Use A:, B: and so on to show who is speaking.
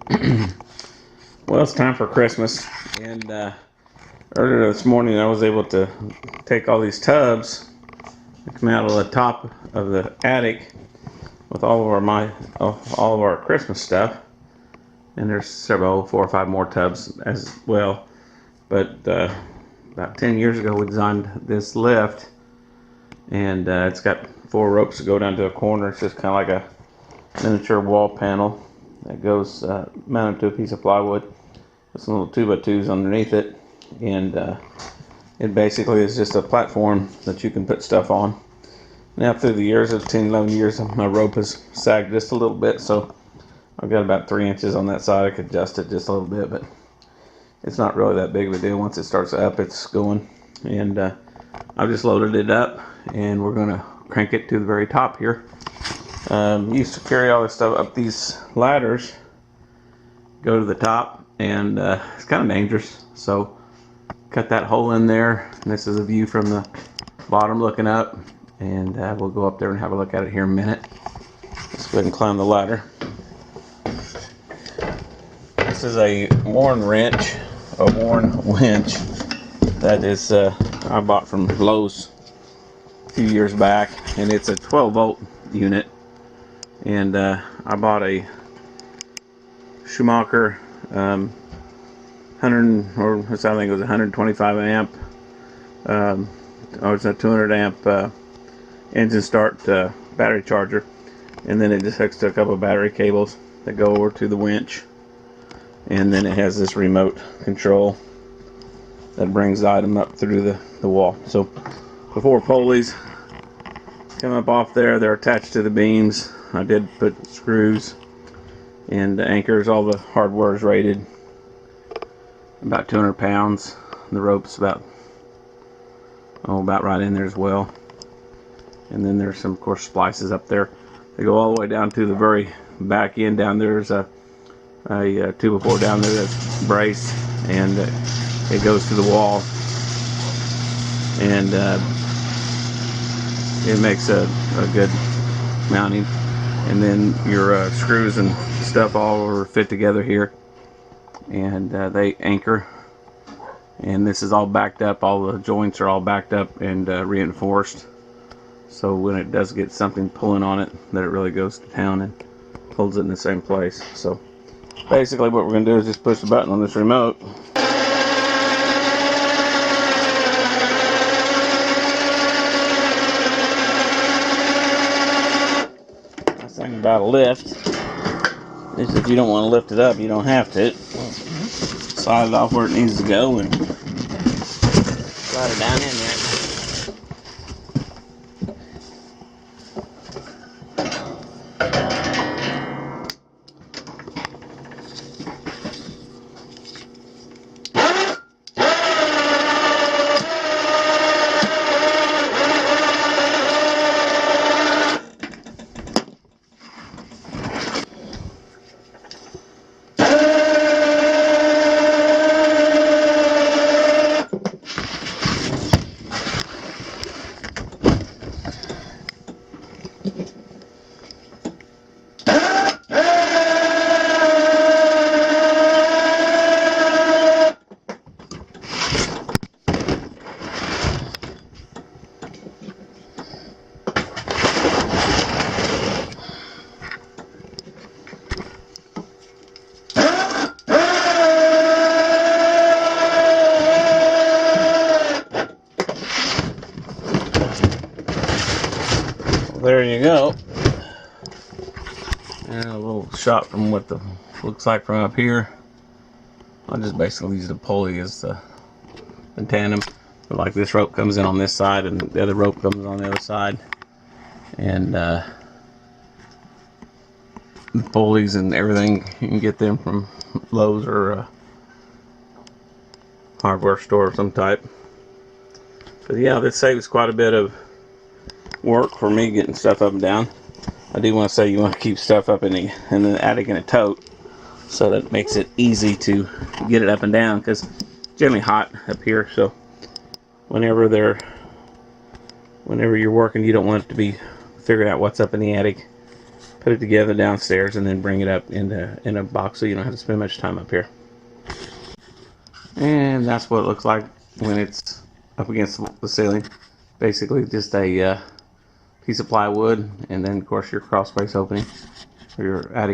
A: Well, it's time for Christmas, and earlier this morning I was able to take all these tubs and come out of the top of the attic with all of our Christmas stuff, and there's several, 4 or 5 more tubs as well. But about 10 years ago we designed this lift, and it's got 4 ropes that go down to a corner. It's just kind of like a miniature wall panel that goes mounted to a piece of plywood with some little 2x2s underneath it, and it basically is just a platform that you can put stuff on. Now, through the years of 10-11 years, my rope has sagged just a little bit, so I've got about 3 inches on that side. I could adjust it just a little bit, but it's not really that big of a deal. Once it starts up, it's going, and I've just loaded it up, and we're going to crank it to the very top here. Used to carry all this stuff up these ladders, go to the top, and it's kind of dangerous, so cut that hole in there, and this is a view from the bottom looking up, and we'll go up there and have a look at it here in a minute. Let's go ahead and climb the ladder. This is a worn winch that is I bought from Lowe's a few years back, and it's a 12-volt unit, and I bought a Schumacher 100, or I think it was 125 amp, or it's a 200 amp engine start battery charger, and then it just hooks to a couple of battery cables that go over to the winch, and then it has this remote control that brings the item up through the wall. So the 4 pulleys come up off there. They're attached to the beams. I did put screws and anchors. All the hardware is rated about 200 pounds. The rope's about right in there as well. And then there's some, of course, splices up there. They go all the way down to the very back end. Down there's a 2x4 down there that's braced, and it goes to the wall, and it makes a good mounting. And then your screws and stuff all are fit together here, and they anchor, and this is all backed up. All the joints are all backed up and reinforced, so when it does get something pulling on it, that it really goes to town and holds it in the same place. So basically what we're going to do is just push the button on this remote. Nice thing about a lift is if you don't want to lift it up, you don't have to. Slide it off where it needs to go and slide it down in there. There you go, and a little shot from what the looks like from up here. I just basically use the pulley as the tandem, but like this rope comes in on this side and the other rope comes on the other side, and the pulleys and everything, you can get them from Lowe's or a hardware store of some type. But yeah, this saves quite a bit of work for me getting stuff up and down. I do want to say you want to keep stuff up in the attic in a tote, so that makes it easy to get it up and down, because it's generally hot up here. So whenever you're working, you don't want it to be figuring out what's up in the attic, put it together downstairs, and then bring it up in a box so you don't have to spend much time up here. And that's what it looks like when it's up against the ceiling. Basically just a piece of plywood, and then of course your crawl space opening for your attic